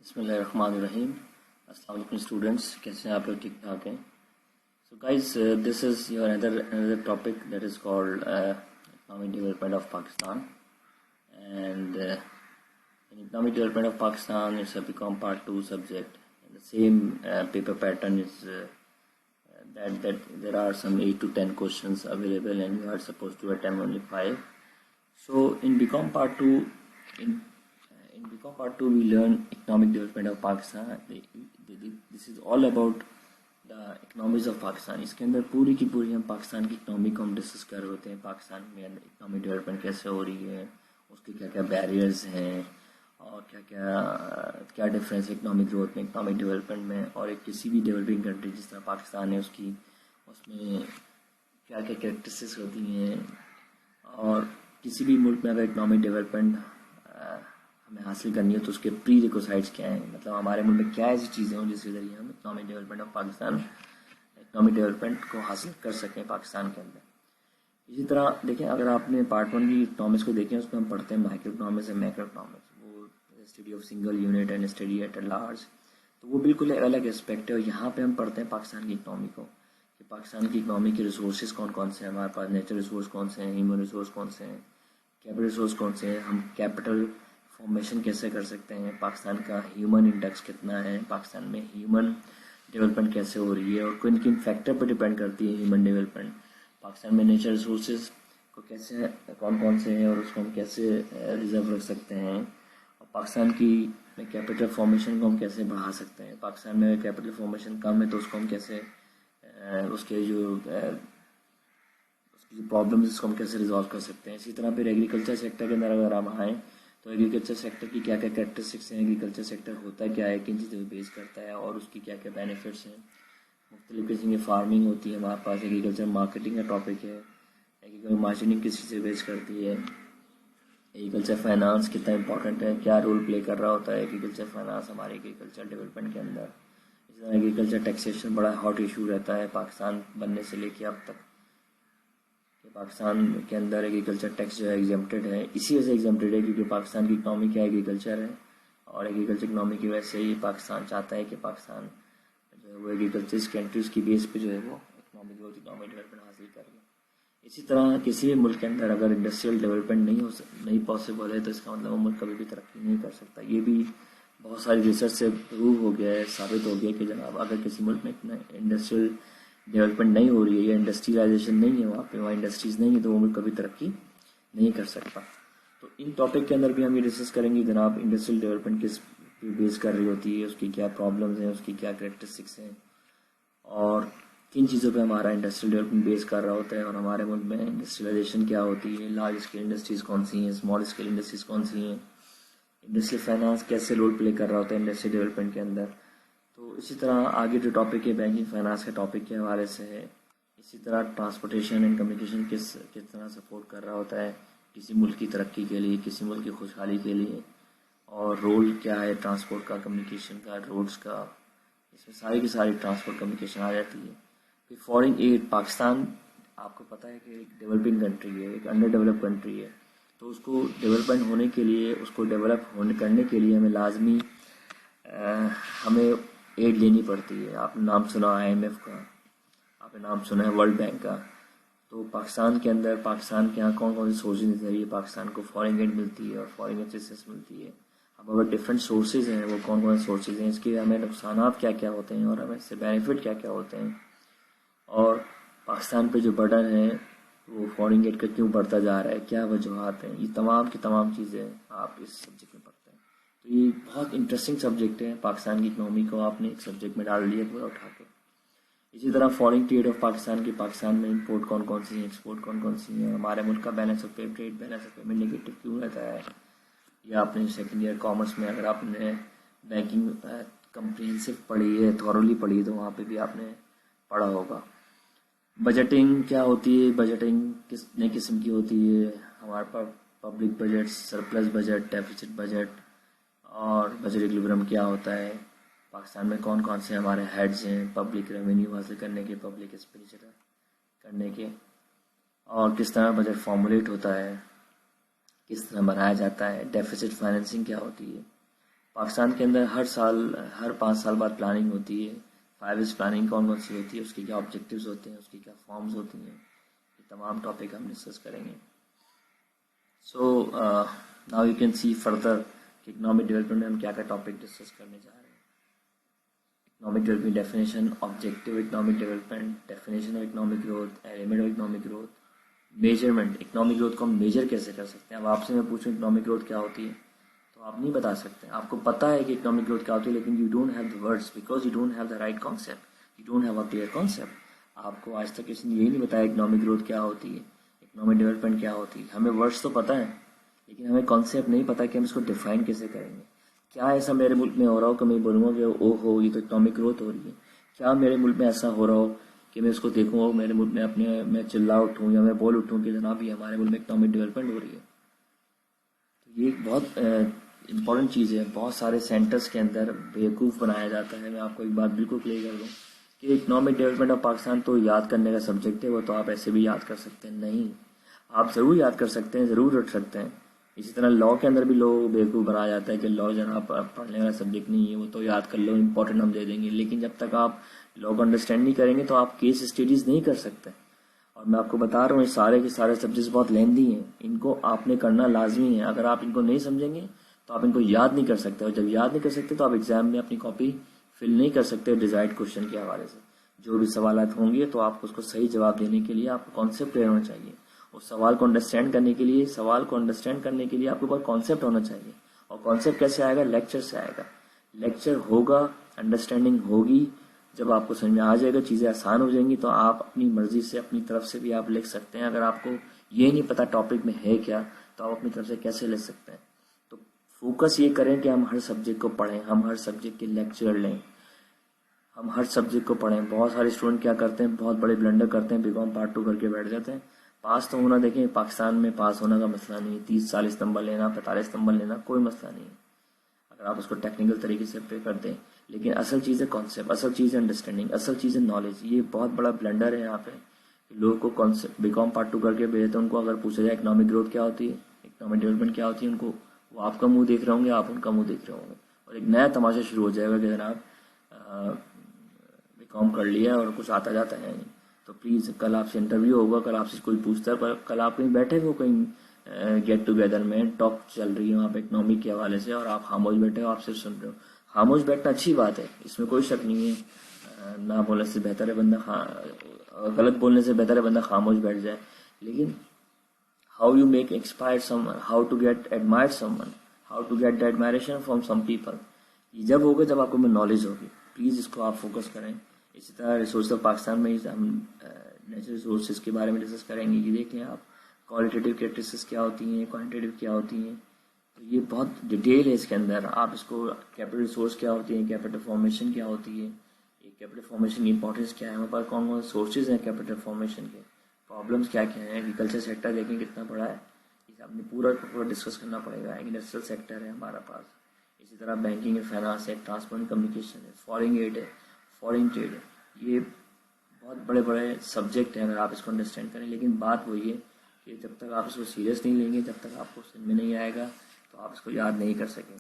بسم اللہ الرحمن الرحیم. السلام علیکم اسٹوڈنٹس، کیسے ہیں آپ لوگ؟ ٹھیک ٹھاک ہیں؟ So guys, this is your another topic that is called economic development of Pakistan. And in economic development of Pakistan, it's a become part 2 subject. And the same paper pattern is that there are some 8 to 10 questions available and you are supposed to attempt only 5. So in BCom part 2, in BCom part 2 we learn economic development of Pakistan. This is all about the economies of Pakistan. اس کے اندر پوری کی پوری ہم پاکستان کی economy کو ہم discuss کر رہے ہوتے ہیں. پاکستان میں اکنامک ڈیولپمنٹ کیسے ہو رہی ہے، اس کے کیا کیا بیریئرز ہیں، اور کیا ڈفرینس ہے اکنامک گروتھ میں، اکنامک ڈیولپمنٹ میں، اور ایک کسی بھی ڈیولپنگ کنٹری جس طرح پاکستان ہے اس میں کیا کیا کریکٹرسٹکس ہوتی ہیں، اور کسی بھی ملک میں اگر اکنامک ڈیولپمنٹ ہمیں حاصل کرنی ہے تو اس کے پری ریکوسائٹس کیا ہیں، مطلب ہمارے ملک میں کیا ایسی چیزیں ہوں جس کے ذریعے ہم economic development of Pakistan economic development کو حاصل کر سکیں پاکستان کے اندر. اسی طرح دیکھیں، اگر آپ نے پارٹ 1 کی اکنامکس کو دیکھیں، اس میں ہم پڑھتے ہیں microeconomics and macroeconomics, وہ study of single unit and study at a large. تو وہ بالکل ایک الگ اسپیکٹ ہے، اور یہاں پہ ہم پڑھتے ہیں پاکستان کی اکنامی کو، کہ پاکستان کی اکنامی کے ریسورسز کون کون سے ہیں ہمارے پاس، نیچرل ریسورس کون سے ہیں، ہیومن ریسورس کون سے ہیں، کیپٹل ریسورس کون سے ہیں، ہم کیپٹل فارمیشن کیسے کر سکتے ہیں، پاکستان کا ہیومن انڈیکس کتنا ہے، پاکستان میں ہیومن ڈیولپمنٹ کیسے ہو رہی ہے، اور کن کن فیکٹر پر ڈپینڈ کرتی ہے ہیومن ڈیولپمنٹ. پاکستان میں نیچرل ریسورسز کو کیسے کون کون سے ہیں اور اس کو ہم کیسے ریزرو رکھ سکتے ہیں، اور پاکستان کی کیپٹل فارمیشن کو ہم کیسے بڑھا سکتے ہیں. پاکستان میں کیپٹل فارمیشن کم ہے تو اس کو ہم کیسے اس کی جو پرابلمز اس کو ہم کیسے ریزالو کر سکتے ہیں. اسی طرح پھر ایگریکلچر سیکٹر کے اندر اگر ہم آئیں تو ایگریکلچر سیکٹر کی کیا کیا کریکٹرسٹکس ہیں، ایگریکلچر سیکٹر ہوتا کیا ہے، کن چیزوں پہ بیس کرتا ہے، اور اس کی کیا کیا بینیفٹس ہیں. مختلف قسم کی فارمنگ ہوتی ہے ہمارے پاس، ایگریکلچر مارکیٹنگ کا ٹاپک ہے، ایگریکلچر مارکیٹنگ کس چیز سے بیس کرتی ہے، ایگریکلچر فائنانس کتنا امپورٹنٹ ہے، کیا رول پلے کر رہا ہوتا ہے ایگریکلچر فائنانس ہمارے ایگریکلچر ڈیولپمنٹ کے اندر. اسی طرح ایگریکلچر ٹیکسیشن بڑا ہاٹ ایشو رہتا ہے پاکستان بننے سے لے کے اب تک، کہ پاکستان کے اندر ایگریکلچر ٹیکس جو ہے ایگزمپٹڈ ہے. اسی وجہ سے ایگزمپٹڈ ہے کیونکہ پاکستان کی اکنامی کیا ایگریکلچر ہے، اور ایگریکلچر اکنامی کی وجہ سے ہی پاکستان چاہتا ہے کہ پاکستان جو ہے وہ ایگریکلچر کنٹریز کی بیس پہ جو ہے وہ اکنامک گروتھ، اکنامک ڈیولپمنٹ حاصل کر لے. اسی طرح کسی بھی ملک کے اندر اگر انڈسٹریل ڈیولپمنٹ نہیں پاسبل ہے تو اس کا مطلب وہ ملک کبھی بھی ترقی نہیں کر سکتا. یہ بھی بہت ساری ریسرچ سے پروو ہو گیا ہے، ثابت ہو گیا کہ جناب اگر کسی ملک میں اتنا انڈسٹریل ڈیولپمنٹ نہیں ہو رہی ہے یا انڈسٹریلائزیشن نہیں ہے، وہاں انڈسٹریز نہیں ہے، تو وہ ملک کبھی ترقی نہیں کر سکتا. تو ان ٹاپک کے اندر بھی ہم یہ ڈسکس کریں گے جناب انڈسٹریل ڈیولپمنٹ کس پہ بیس کر رہی ہوتی ہے، اس کی کیا پرابلمز ہیں، اس کی کیا کریکٹرسٹکس ہیں، اور کن چیزوں پہ ہمارا انڈسٹریل ڈیولپمنٹ بیس کر رہا ہوتا ہے، اور ہمارے ملک میں انڈسٹریلائزیشن کیا ہوتی ہے، لارج اسکیل انڈسٹریز کون سی ہیں، اسمال اسکیل انڈسٹریز کون سی ہیں، انڈسٹریل فائنانس کیسے رول پلے کر رہا ہوتا ہے انڈسٹریل ڈیولپمنٹ کے اندر. تو اسی طرح آگے جو ٹاپک ہے بینکنگ فائنانس کے ٹاپک کے حوالے سے ہے. اسی طرح ٹرانسپورٹیشن اینڈ کمیونیکیشن کس طرح سپورٹ کر رہا ہوتا ہے کسی ملک کی ترقی کے لیے، کسی ملک کی خوشحالی کے لیے، اور رول کیا ہے ٹرانسپورٹ کا، کمیونیکیشن کا، روڈز کا. اس میں ساری کی ساری ٹرانسپورٹ کمیونیکیشن آ جاتی ہے. پھر فارن ایڈ، پاکستان آپ کو پتہ ہے کہ ایک ڈیولپنگ کنٹری ہے، ایک انڈر ڈیولپ کنٹری ہے، تو اس کو ڈیولپمنٹ ہونے کے لیے، اس کو ڈیولپ کرنے کے لیے ہمیں لازمی ہمیں ایڈ لینی پڑتی ہے. آپ نے نام سنا IMF کا، آپ نے نام سنا ہے ورلڈ بینک کا. تو پاکستان کے اندر، پاکستان کے یہاں کون کون سی سورسز کے ذریعے پاکستان کو فارن ایڈ ملتی ہے اور فارن اسسٹنس ملتی ہے. اب اگر ڈفرینٹ سورسز ہیں، وہ کون کون سے سورسز ہیں، اس کے ہمیں نقصانات کیا کیا ہوتے ہیں اور ہمیں اس سے بینیفٹ کیا کیا ہوتے ہیں، اور پاکستان پہ جو برڈن ہے وہ فارن ایڈ کا کیوں بڑھتا جا رہا ہے، کیا وجوہات ہیں، یہ تمام کی تمام چیزیں آپ اس سبجیکٹ میں پڑھتے ہیں. تو یہ بہت انٹرسٹنگ سبجیکٹ ہے. پاکستان کی اکنامی کو آپ نے ایک سبجیکٹ میں ڈال دیا پورا اٹھا کے. اسی طرح فارن ٹریڈ آف پاکستان کی، پاکستان میں امپورٹ کون کون سی ہیں، ایکسپورٹ کون کون سی ہیں، ہمارے ملک کا balance of trade, balance of payment negative کیوں رہتا ہے. یا آپ نے سیکنڈ ایئر کامرس میں اگر آپ نے بینکنگ کمپریہنسو پڑھی ہے، تھورلی پڑھی ہے، تو وہاں پہ بھی آپ نے پڑھا ہوگا. بجٹنگ کیا ہوتی ہے، بجٹنگ کس نئے قسم کی ہوتی ہے، ہمارے پاس public budget, surplus budget, deficit budget, اور بجٹ ایکویلبریم کیا ہوتا ہے. پاکستان میں کون کون سے ہمارے ہیڈز ہیں پبلک ریونیو حاصل کرنے کے، پبلک ایکسپینڈیچر کرنے کے، اور کس طرح بجٹ فارمولیٹ ہوتا ہے، کس طرح بنایا جاتا ہے. ڈیفیسٹ فائنینسنگ کیا ہوتی ہے، پاکستان کے اندر ہر سال ہر 5 سال بعد پلاننگ ہوتی ہے. 5 ایئرس پلاننگ کون کون سی ہوتی ہے, اس کی کیا آبجیکٹیوز ہوتے ہیں, اس کی کیا فارمز ہوتی ہیں, یہ تمام ٹاپک ہم ڈسکس کریں گے. So now you can see further کہ اکنامک ڈیولپمنٹ میں ہم کیا کیا ٹاپک ڈسکس کرنے جا رہے ہیں. Economic development definition, objective economic development, definition of economic growth, element of economic growth, measurement, economic growth کو ہم میجر کیسے کر سکتے ہیں. اب آپ سے میں پوچھوں اکنامک گروتھ کیا ہوتی ہے تو آپ نہیں بتا سکتے. آپ کو پتا ہے کہ اکنامک گروتھ کیا ہوتی ہے, لیکن you don't have the words because you don't have the right concept, you don't have a clear concept. آپ کو آج تک کسی نے یہی نہیں بتایا اکنامک گروتھ کیا ہوتی ہے, اکنامک ڈیولپمنٹ کیا ہوتی ہے. ہمیں ورڈس تو پتہ ہے لیکن ہمیں کانسیپٹ نہیں پتا کہ ہم اس کو ڈیفائن کیسے کریں گے. کیا ایسا میرے ملک میں ہو رہا ہو کہ میں بولوں گا کہ او ہو یہ تو اکنامک گروتھ ہو رہی ہے. کیا میرے ملک میں ایسا ہو رہا ہو کہ میں اس کو دیکھوں گا میرے ملک میں میں چلا اٹھوں یا میں بول اٹھوں کہ جناب یہ ہمارے ملک میں اکنامک ڈیولپمنٹ ہو رہی ہے. تو یہ بہت امپورٹنٹ چیز ہے. بہت سارے سینٹرز کے اندر بیوقوف بنایا جاتا ہے. میں آپ کو ایک بات بالکل کلیئر کر دوں کہ اکنامک ڈیولپمنٹ آف پاکستان تو یاد کرنے کا سبجیکٹ ہے, وہ تو آپ ایسے بھی یاد کر سکتے ہیں. نہیں, آپ ضرور یاد کر سکتے ہیں, ضرور رکھ سکتے ہیں. اسی طرح لاء کے اندر بھی لوگ بیوقوف بنایا جاتا ہے کہ لاء جناب پڑھنے والا سبجیکٹ نہیں ہے, وہ تو یاد کر لو, امپورٹنٹ ہم دے دیں گے. لیکن جب تک آپ لاء کو انڈرسٹینڈ نہیں کریں گے تو آپ کیس اسٹڈیز نہیں کر سکتے. اور میں آپ کو بتا رہا ہوں یہ سارے کے سارے سبجیکٹس بہت لیندی ہیں, ان کو آپ نے کرنا لازمی ہے. اگر آپ ان کو نہیں سمجھیں گے تو آپ ان کو یاد نہیں کر سکتے, اور جب یاد نہیں کر سکتے تو آپ ایگزام میں اپنی کاپی فل نہیں کر سکتے ڈیزائرڈ کوشچن کے حوالے سے. جو بھی سوالات ہوں گے تو آپ کو اس کو صحیح جواب دینے کے لیے آپ کو کانسیپٹ کلیئر ہونا چاہیے. اس سوال کو انڈرسٹینڈ کرنے کے لیے آپ کے پاس کانسیپٹ ہونا چاہیے. اور کانسیپٹ کیسے آئے گا؟ لیکچر سے آئے گا. لیکچر ہوگا, انڈرسٹینڈنگ ہوگی, جب آپ کو سمجھ میں آ جائے گا, چیزیں آسان ہو جائیں گی تو آپ اپنی مرضی سے اپنی طرف سے بھی آپ لکھ سکتے ہیں. اگر آپ کو یہ نہیں پتا ٹاپک میں ہے کیا تو آپ اپنی طرف سے کیسے لکھ سکتے ہیں. تو فوکس یہ کریں کہ ہم ہر سبجیکٹ کو پڑھیں, ہم ہر سبجیکٹ کے لیکچر لیں, ہم ہر سبجیکٹ کو پڑھیں. بہت سارے اسٹوڈنٹ کیا کرتے ہیں, بہت بڑے بلنڈر کرتے ہیں, بی.کام پارٹ 2 کر کے بیٹھ جاتے ہیں. پاس تو ہونا, دیکھیں پاکستان میں پاس ہونے کا مسئلہ نہیں ہے. 30-40 نمبر لینا, 45 نمبر لینا کوئی مسئلہ نہیں ہے اگر آپ اس کو ٹیکنیکل طریقے سے پے کر دیں. لیکن اصل چیز ہے کانسیپٹ, اصل چیز ہے انڈرسٹینڈنگ, اصل چیز ہے نالج. یہ بہت بڑا بلنڈر ہے یہاں پہ. لوگوں کو کانسیپٹ بی.کام پارٹ 2 کر کے بھیجتے ہیں, ان کو اگر پوچھا جائے اکنامک گروتھ کیا ہوتی ہے, اکنامک ڈیولپمنٹ کیا ہوتی ہے, ان کو وہ آپ کا منہ دیکھ رہے ہوں گے, آپ ان کا منہ دیکھ رہے ہوں گے, اور ایک نیا تماشا شروع ہو جائے گا کہ جناب بی.کام کر لیا اور کچھ آتا جاتا ہے نہیں. تو پلیز کل آپ سے انٹرویو ہوگا, کل آپ سے کوئی پوچھتا ہے, کل آپ کہیں بیٹھے ہو, کہیں گیٹ ٹوگیدر میں ٹاک چل رہی ہے وہاں پہ اکنامک کے حوالے سے, اور آپ خاموش بیٹھے ہو, آپ صرف سن رہے ہو. خاموش بیٹھنا اچھی بات ہے, اس میں کوئی شک نہیں ہے. نہ بولنے سے بہتر ہے بندہ غلط بولنے سے بہتر ہے بندہ خاموش بیٹھ جائے. لیکن how you make inspire someone, how to get admire someone, how to get the admiration from some people, یہ جب ہوگا جب آپ کو نالج ہوگی. پلیز اس کو آپ فوکس کریں. اسی طرح ریسورس آف پاکستان میں ہم نیچرل ریسورسز کے بارے میں ڈسکس کریں گے. یہ دیکھیں آپ کوالٹیٹیو کریکٹرسٹکس کیا ہوتی ہیں, کوانٹیٹیو کیا ہوتی ہیں, تو یہ بہت ڈیٹیل ہے اس کے اندر. آپ اس کو کیپٹل ریسورس کیا ہوتی ہے, کیپٹل فارمیشن کیا ہوتی ہے, یہ کیپٹل فارمیشن کی امپورٹنس کیا ہے, ہمارے پاس کون کون سے سورسز ہیں کیپٹل فارمیشن کے, پرابلمس کیا کیا ہیں. ایگریکلچر سیکٹر دیکھیں کتنا بڑا ہے, اسے ہم نے پورا ڈسکس کرنا پڑے گا. انڈسٹریل سیکٹر ہے ہمارا پاس, اسی طرح بینکنگ اینڈ فائنانس ہے, ٹرانسپورٹ کمیونیکیشن ہے, فارن ایڈ ہے, فارن ٹریڈ ہے. یہ بہت بڑے بڑے سبجیکٹ ہیں اگر آپ اس کو انڈرسٹینڈ کریں. لیکن بات وہی ہے کہ جب تک آپ اس کو سیریس نہیں لیں گے, جب تک آپ کو سمجھ میں نہیں آئے گا تو آپ اس کو یاد نہیں کر سکیں.